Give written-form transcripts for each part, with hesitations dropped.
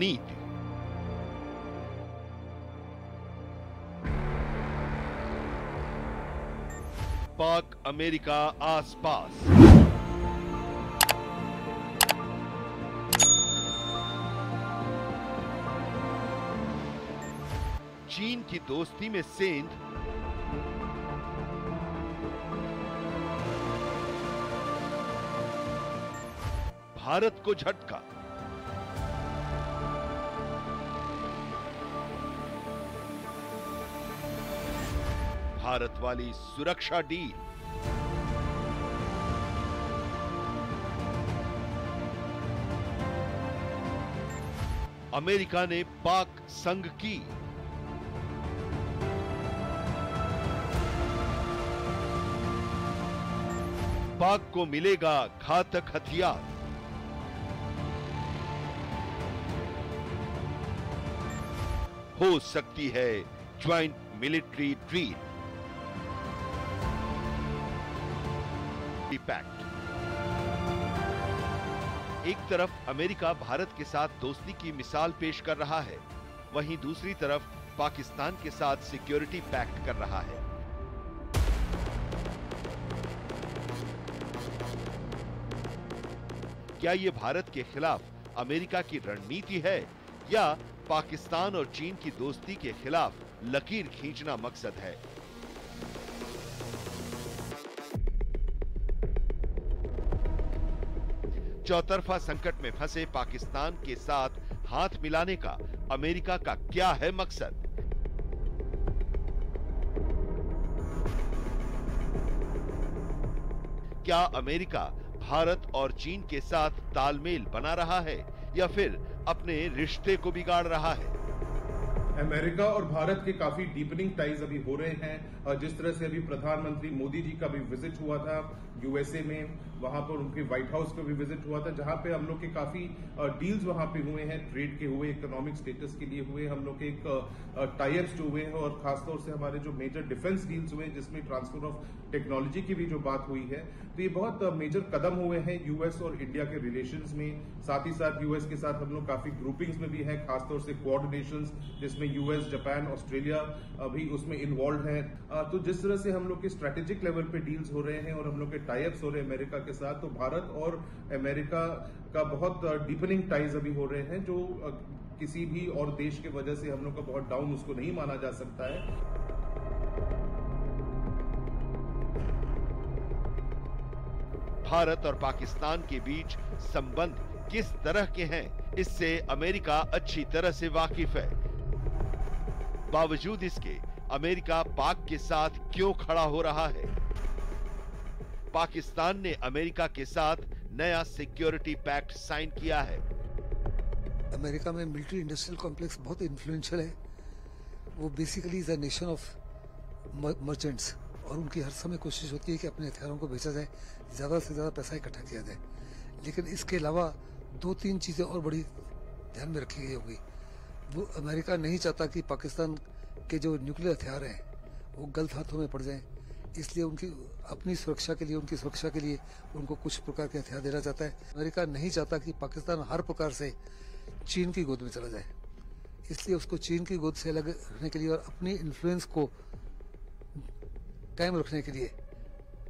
रणनीति। पाक अमेरिका आसपास। चीन की दोस्ती में सेंध। भारत को झटका। भारत वाली सुरक्षा डील। अमेरिका ने पाक संग की। पाक को मिलेगा घातक हथियार। हो सकती है ज्वाइंट मिलिट्री ड्रील। पैक्ट। एक तरफ अमेरिका भारत के साथ दोस्ती की मिसाल पेश कर रहा है, वहीं दूसरी तरफ पाकिस्तान के साथ सिक्योरिटी पैक्ट कर रहा है। क्या यह भारत के खिलाफ अमेरिका की रणनीति है या पाकिस्तान और चीन की दोस्ती के खिलाफ लकीर खींचना मकसद है? चौतरफा संकट में फंसे पाकिस्तान के साथ हाथ मिलाने का अमेरिका का क्या है मकसद? क्या अमेरिका भारत और चीन के साथ तालमेल बना रहा है या फिर अपने रिश्ते को बिगाड़ रहा है? अमेरिका और भारत के काफी डीपनिंग टाइज अभी हो रहे हैं। जिस तरह से अभी प्रधानमंत्री मोदी जी का भी विजिट हुआ था यूएसए में, वहां पर उनके व्हाइट हाउस का भी विजिट हुआ था, जहां पे हम लोग के काफी डील्स वहां पे हुए हैं, ट्रेड के हुए, इकोनॉमिक स्टेटस के लिए हुए, हम लोग के एक टाई-अप्स जो हुए हैं, और खासतौर से हमारे जो मेजर डिफेंस डील्स हुए जिसमें ट्रांसफर ऑफ टेक्नोलॉजी की भी जो बात हुई है, तो ये बहुत मेजर कदम हुए हैं यूएस और इंडिया के रिलेशंस में। साथ ही साथ यूएस के साथ हम लोग काफी ग्रुपिंग्स में भी हैं, खासतौर से क्वाड नेशंस जिसमें यूएस, जापान, ऑस्ट्रेलिया भी उसमें इन्वॉल्व है। तो जिस तरह से हम लोग के स्ट्रेटेजिक लेवल पे डील्स हो रहे हैं और हम लोग के टाई-अप्स हो रहे हैं अमेरिका के साथ, तो भारत और अमेरिका का बहुत डीपनिंग टाइज अभी हो रहे हैं, जो किसी भी और देश के वजह से हम लोग का बहुत डाउन उसको नहीं माना जा सकता है। भारत और पाकिस्तान के बीच संबंध किस तरह के हैं, इससे अमेरिका अच्छी तरह से वाकिफ है। बावजूद इसके अमेरिका पाक के साथ क्यों खड़ा हो रहा है? पाकिस्तान ने अमेरिका के साथ नया सिक्योरिटी पैक्ट साइन किया है। अमेरिका में मिलिट्री इंडस्ट्रियल कॉम्प्लेक्स बहुत इन्फ्लुएंशियल है। वो basically is a nation of merchants, और उनकी हर समय कोशिश होती है कि अपने हथियारों को बेचा जाए, ज्यादा से ज्यादा पैसा इकट्ठा किया जाए। लेकिन इसके अलावा 2-3 चीजें और बड़ी ध्यान में रखी गई होगी। वो अमेरिका नहीं चाहता कि पाकिस्तान के जो न्यूक्लियर हथियार हैं वो गलत हाथों में पड़ जाएं, इसलिए उनकी अपनी सुरक्षा के लिए, उनकी सुरक्षा के लिए उनको कुछ प्रकार के हथियार देना चाहता है। अमेरिका नहीं चाहता कि पाकिस्तान हर प्रकार से चीन की गोद में चला जाए, इसलिए उसको चीन की गोद से अलग रखने के लिए और अपनी इन्फ्लुएंस को कायम रखने के लिए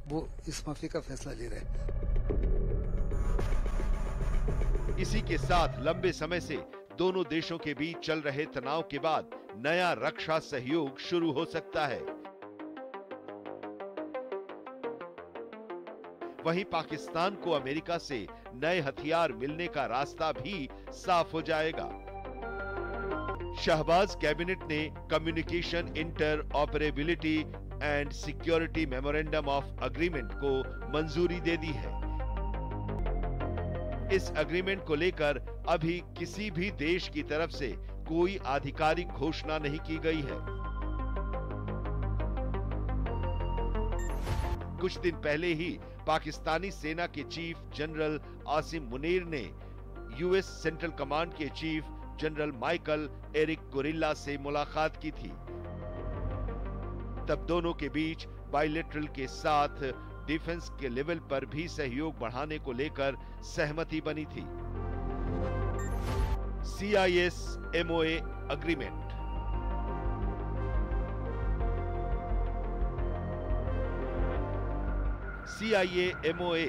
वो इस माफी का फैसला ले रहे हैं। इसी के साथ लंबे समय से दोनों देशों के बीच चल रहे तनाव के बाद नया रक्षा सहयोग शुरू हो सकता है। वहीं पाकिस्तान को अमेरिका से नए हथियार मिलने का रास्ता भी साफ हो जाएगा। शहबाज कैबिनेट ने communication inter operability and security memorandum of agreement को मंजूरी दे दी है। इस अग्रीमेंट को लेकर अभी किसी भी देश की तरफ से कोई आधिकारिक घोषणा नहीं की गई है। कुछ दिन पहले ही पाकिस्तानी सेना के चीफ जनरल आसिम मुनीर ने यूएस सेंट्रल कमांड के chief general Michael Erik Kurilla से मुलाकात की थी। तब दोनों के बीच बायलैटरल के साथ डिफेंस के लेवल पर भी सहयोग बढ़ाने को लेकर सहमति बनी थी। CIS-MOA agreement. CIA-MOA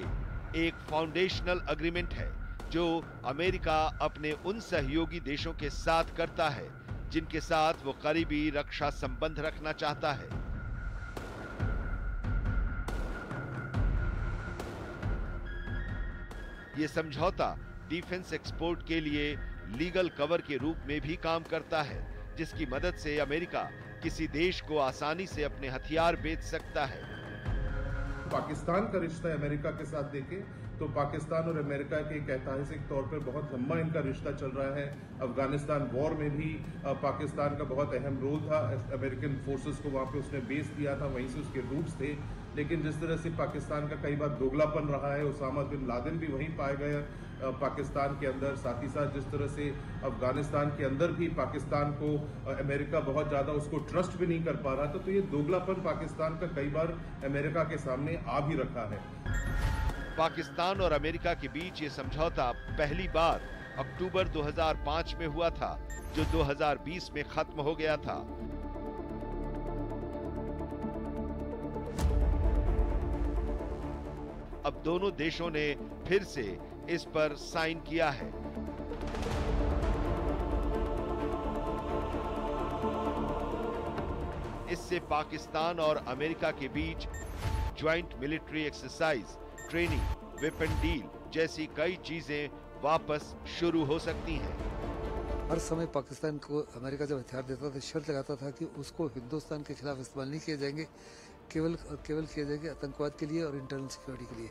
एक फाउंडेशनल अग्रीमेंट है जो अमेरिका अपने उन सहयोगी देशों के साथ करता है जिनके साथ वो करीबी रक्षा संबंध रखना चाहता है। ये समझौता डिफेंस एक्सपोर्ट के लिए लीगल कवर के रूप में भी काम करता है, जिसकी मदद से अमेरिका किसी देश को आसानी से अपने हथियार बेच सकता है। पाकिस्तान का रिश्ता अमेरिका के साथ देखें तो पाकिस्तान और अमेरिका के एक ऐतिहासिक तौर पर बहुत लंबा इनका रिश्ता चल रहा है। अफगानिस्तान वॉर में भी पाकिस्तान का बहुत अहम रोल था। अमेरिकन फोर्सेस को वहां पे उसने बेस दिया था, वहीं से उसके रूट्स थे। लेकिन जिस तरह से पाकिस्तान का कई बार दोगलापन रहा है, उसामा बिन लादेन भी वहीं पाए गए पाकिस्तान के अंदर। साथ ही साथ जिस तरह से अफगानिस्तान के अंदर भी पाकिस्तान को अमेरिका बहुत ज्यादा उसको ट्रस्ट भी नहीं कर पा रहा था, तो ये दोगलापन पाकिस्तान का कई बार अमेरिका के सामने आ भी रखा है। पाकिस्तान और अमेरिका के बीच ये समझौता पहली बार अक्टूबर 2005 में हुआ था, जो 2020 में खत्म हो गया था। अब दोनों देशों ने फिर से इस पर साइन किया है। इससे पाकिस्तान और अमेरिका के बीच joint military exercise, training, weapon deal जैसी कई चीजें वापस शुरू हो सकती हैं। हर समय पाकिस्तान को अमेरिका जब हथियार देता था, शर्त लगाता था कि उसको हिंदुस्तान के खिलाफ इस्तेमाल नहीं किए जाएंगे, केवल किए जाएंगे आतंकवाद के लिए और इंटरनल सिक्योरिटी के लिए।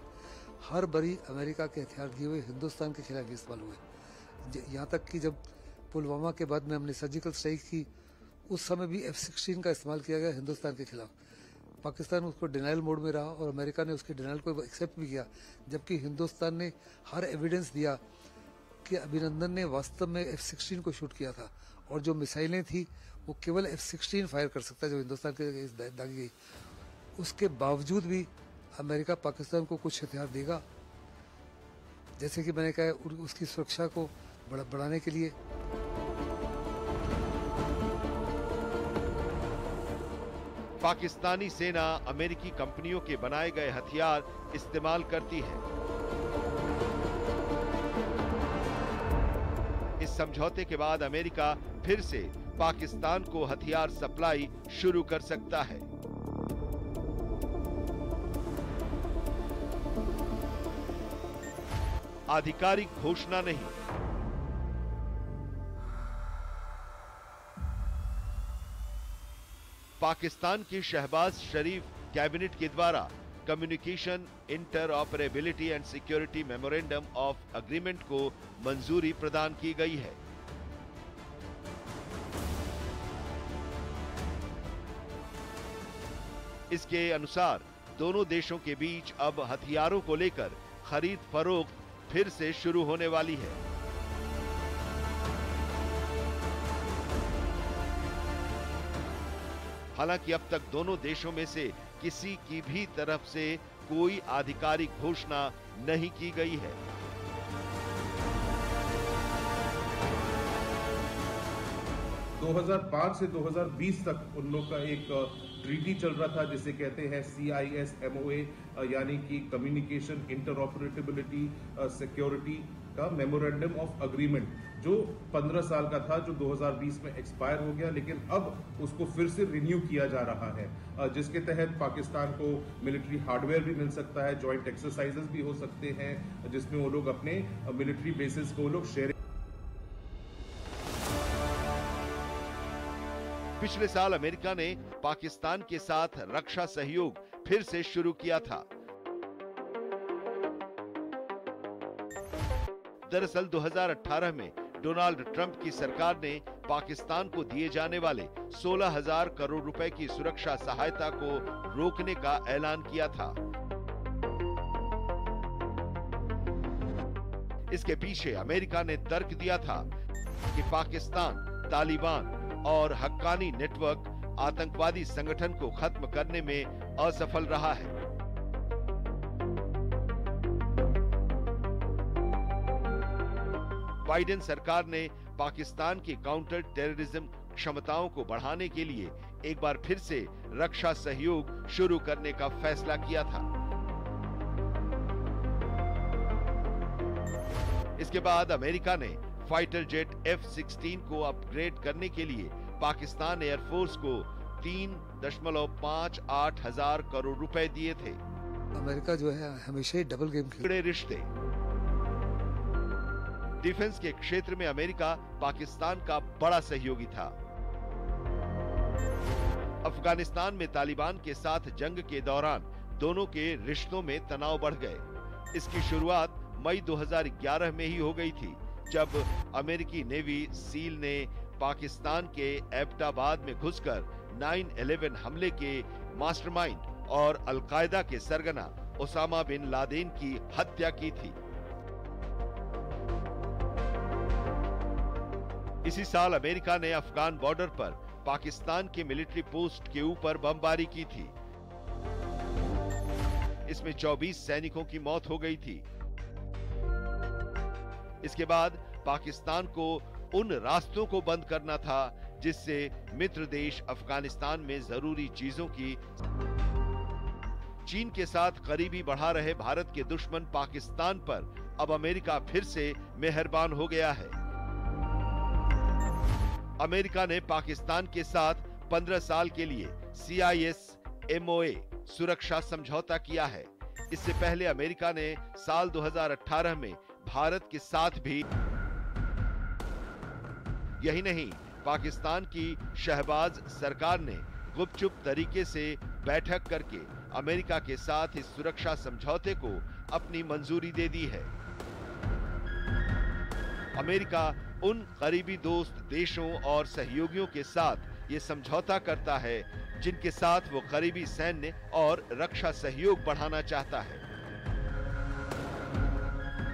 हर बारी अमेरिका के हथियार दिए हुए हिंदुस्तान के खिलाफ इस्तेमाल हुए। यहाँ तक कि जब पुलवामा के बाद में हमने सर्जिकल स्ट्राइक की, उस समय भी F-16 का इस्तेमाल किया गया हिंदुस्तान के खिलाफ। पाकिस्तान उसको डिनाइल मोड में रहा और अमेरिका ने उसके डिनाइल को एक्सेप्ट भी किया, जबकि हिंदुस्तान ने हर एविडेंस दिया कि अभिनंदन ने वास्तव में F-16 को शूट किया था और जो मिसाइलें थी वो केवल F-16 फायर कर सकता है जो हिंदुस्तान के दागी गई। उसके बावजूद भी अमेरिका पाकिस्तान को कुछ हथियार देगा, जैसे कि मैंने कहा, उसकी सुरक्षा को बढ़ाने के लिए। पाकिस्तानी सेना अमेरिकी कंपनियों के बनाए गए हथियार इस्तेमाल करती है। इस समझौते के बाद अमेरिका फिर से पाकिस्तान को हथियार सप्लाई शुरू कर सकता है। आधिकारिक घोषणा नहीं। पाकिस्तान की शहबाज शरीफ कैबिनेट के द्वारा communication interoperability and security memorandum of agreement को मंजूरी प्रदान की गई है। इसके अनुसार दोनों देशों के बीच अब हथियारों को लेकर खरीद फरोख्त फिर से शुरू होने वाली है। हालांकि अब तक दोनों देशों में से किसी की भी तरफ से कोई आधिकारिक घोषणा नहीं की गई है। दो 2005 से 2020 तक उन लोग का एक ट्रीटी चल रहा था जिसे कहते हैं CIS-MOA, यानी कि कम्युनिकेशन इंटरऑपरेबिलिटी सिक्योरिटी का मेमोरेंडम ऑफ अग्रीमेंट, जो 15 साल का था, जो 2020 में एक्सपायर हो गया, लेकिन अब उसको फिर से रिन्यू किया जा रहा है, जिसके तहत पाकिस्तान को मिलिट्री हार्डवेयर भी मिल सकता है, जॉइंट एक्सरसाइजेस भी हो सकते हैं, जिसमें वो लोग अपने मिलिट्री बेसिस को लोग शेयर। पिछले साल अमेरिका ने पाकिस्तान के साथ रक्षा सहयोग फिर से शुरू किया था। दरअसल 2018 में डोनाल्ड ट्रंप की सरकार ने पाकिस्तान को दिए जाने वाले 16,000 करोड़ रुपए की सुरक्षा सहायता को रोकने का ऐलान किया था। इसके पीछे अमेरिका ने तर्क दिया था कि पाकिस्तान तालिबान और हक्कानी नेटवर्क आतंकवादी संगठन को खत्म करने में असफल रहा है। बाइडेन सरकार ने पाकिस्तान की काउंटर टेररिज्म क्षमताओं को बढ़ाने के लिए एक बार फिर से रक्षा सहयोग शुरू करने का फैसला किया था। इसके बाद अमेरिका ने फाइटर जेट F-16 को अपग्रेड करने के लिए पाकिस्तान एयरफोर्स को 3.58 हजार करोड़ रुपए दिए थे। अमेरिका जो है हमेशा ही डबल गेम खेल। बड़े रिश्ते। डिफेंस के क्षेत्र में अमेरिका पाकिस्तान का बड़ा सहयोगी था। अफगानिस्तान में तालिबान के साथ जंग के दौरान दोनों के रिश्तों में तनाव बढ़ गए। इसकी शुरुआत मई 2011 में ही हो गई थी, जब अमेरिकी नेवी सील ने पाकिस्तान के एबटाबाद में घुसकर 9/11 हमले के मास्टरमाइंड और अलकायदा के सरगना ओसामा बिन लादेन की हत्या की थी। इसी साल अमेरिका ने अफगान बॉर्डर पर पाकिस्तान के मिलिट्री पोस्ट के ऊपर बमबारी की थी। इसमें 24 सैनिकों की मौत हो गई थी। इसके बाद पाकिस्तान को उन रास्तों को बंद करना था जिससे मित्र देश अफगानिस्तान में जरूरी चीजों की। चीन के साथ करीबी बढ़ा रहे भारत के दुश्मन पाकिस्तान पर अब अमेरिका फिर से मेहरबान हो गया है। अमेरिका ने पाकिस्तान के साथ 15 साल के लिए CIS-MOA सुरक्षा समझौता किया है। इससे पहले अमेरिका ने साल 2018 में भारत के साथ भी। यही नहीं, पाकिस्तान की शहबाज सरकार ने गुपचुप तरीके से बैठक करके अमेरिका के साथ इस सुरक्षा समझौते को अपनी मंजूरी दे दी है। अमेरिका उन करीबी दोस्त देशों और सहयोगियों के साथ ये समझौता करता है जिनके साथ वो करीबी सैन्य और रक्षा सहयोग बढ़ाना चाहता है।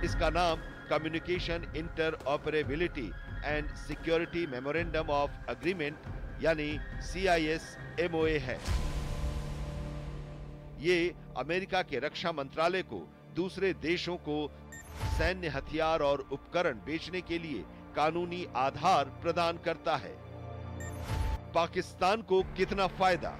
इसका नाम communication interoperability and security memorandum of agreement यानी CIS-MOA है। ये अमेरिका के रक्षा मंत्रालय को दूसरे देशों को सैन्य हथियार और उपकरण बेचने के लिए कानूनी आधार प्रदान करता है। पाकिस्तान को कितना फायदा?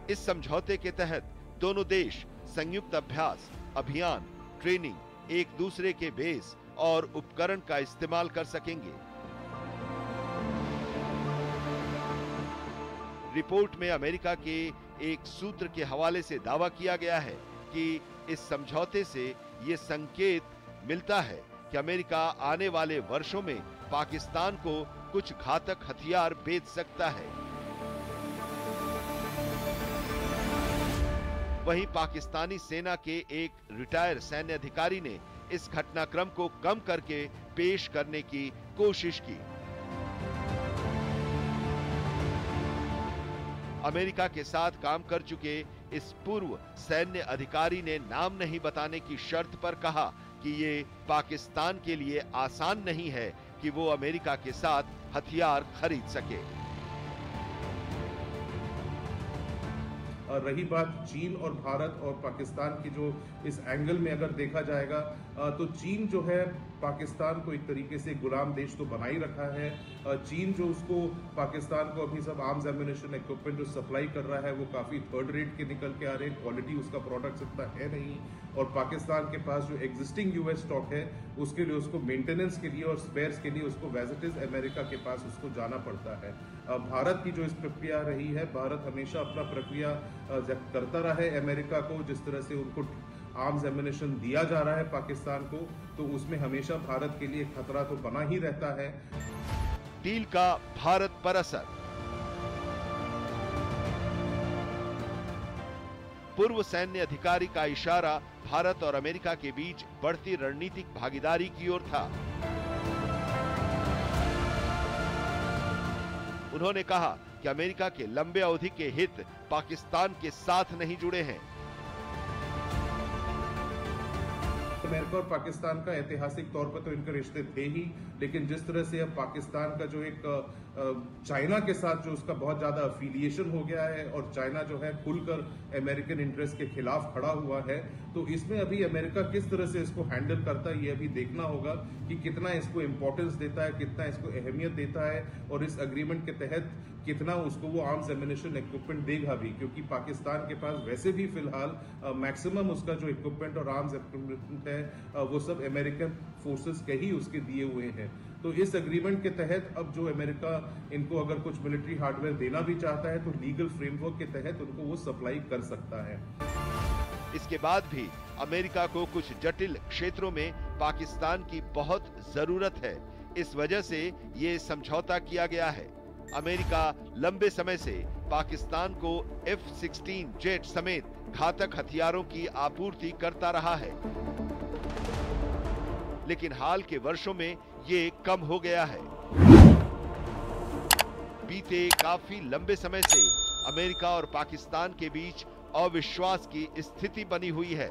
इस समझौते के तहत दोनों देश संयुक्त अभ्यास, अभियान, ट्रेनिंग, एक दूसरे के बेस और उपकरण का इस्तेमाल कर सकेंगे। रिपोर्ट में अमेरिका के एक सूत्र के हवाले से दावा किया गया है कि इस समझौते से यह संकेत मिलता है कि अमेरिका आने वाले वर्षों में पाकिस्तान को कुछ घातक हथियार बेच सकता है। वहीं पाकिस्तानी सेना के एक रिटायर सैन्य अधिकारी ने इस घटनाक्रम को कम करके पेश करने की कोशिश की। अमेरिका के साथ काम कर चुके इस पूर्व सैन्य अधिकारी ने नाम नहीं बताने की शर्त पर कहा कि ये पाकिस्तान के लिए आसान नहीं है कि वो अमेरिका के साथ हथियार खरीद सके। रही बात चीन और भारत और पाकिस्तान की, जो इस एंगल में अगर देखा जाएगा तो चीन जो है पाकिस्तान को एक तरीके से गुलाम देश तो बना ही रखा है। चीन जो उसको पाकिस्तान को अभी सब आर्म्स एम्युनिशन इक्विपमेंट जो सप्लाई कर रहा है वो काफ़ी थर्ड रेट के निकल के आ रहे हैं, क्वालिटी उसका प्रोडक्ट्स इतना है नहीं। और पाकिस्तान के पास जो एग्जिस्टिंग US स्टॉक है उसके लिए उसको मेंटेनेंस के लिए और स्पेयर्स के लिए उसको वैजिटिज अमेरिका के पास उसको जाना पड़ता है। भारत की जो इस प्रक्रिया रही है, भारत हमेशा अपना प्रक्रिया करता रहा है अमेरिका को, जिस तरह से उनको आर्म्स एम्युनिशन दिया जा रहा है पाकिस्तान को, तो उसमें हमेशा भारत के लिए खतरा तो बना ही रहता है। डील का भारत पर असर। पूर्व सैन्य अधिकारी का इशारा भारत और अमेरिका के बीच बढ़ती रणनीतिक भागीदारी की ओर था। उन्होंने कहा कि अमेरिका के लंबे अवधि के हित पाकिस्तान के साथ नहीं जुड़े हैं। अमेरिका और पाकिस्तान का ऐतिहासिक तौर पर तो इनके रिश्ते थे ही, लेकिन जिस तरह से अब पाकिस्तान का जो एक चाइना के साथ जो उसका बहुत ज्यादा अफिलिएशन हो गया है और चाइना जो है खुलकर अमेरिकन इंटरेस्ट के खिलाफ खड़ा हुआ है, तो इसमें अभी अमेरिका किस तरह से इसको हैंडल करता है ये अभी देखना होगा कि कितना इसको इंपॉर्टेंस देता है, कितना इसको अहमियत देता है और इस एग्रीमेंट के तहत कितना उसको वो आर्म्स एम्युनिशन इक्विपमेंट देगा भी, क्योंकि पाकिस्तान के पास वैसे भी फिलहाल मैक्सिमम उसका जो इक्विपमेंट और आर्म्स इक्विपमेंट है वो सब अमेरिकन फोर्सेस के ही उसके दिए हुए हैं। तो इस एग्रीमेंट के तहत अब जो अमेरिका इनको अगर कुछ मिलिट्री हार्डवेयर देना भी चाहता है तो लीगल फ्रेमवर्क के तहत उनको वो सप्लाई कर सकता है। इसके बाद भी अमेरिका को कुछ जटिल क्षेत्रों में पाकिस्तान की बहुत जरूरत है। इस वजह से ये समझौता किया गया है। अमेरिका लंबे समय से पाकिस्तान को F-16 जेट समेत घातक हथियारों की आपूर्ति करता रहा है, लेकिन हाल के वर्षों में ये कम हो गया है। बीते काफी लंबे समय से अमेरिका और पाकिस्तान के बीच अविश्वास की स्थिति बनी हुई है।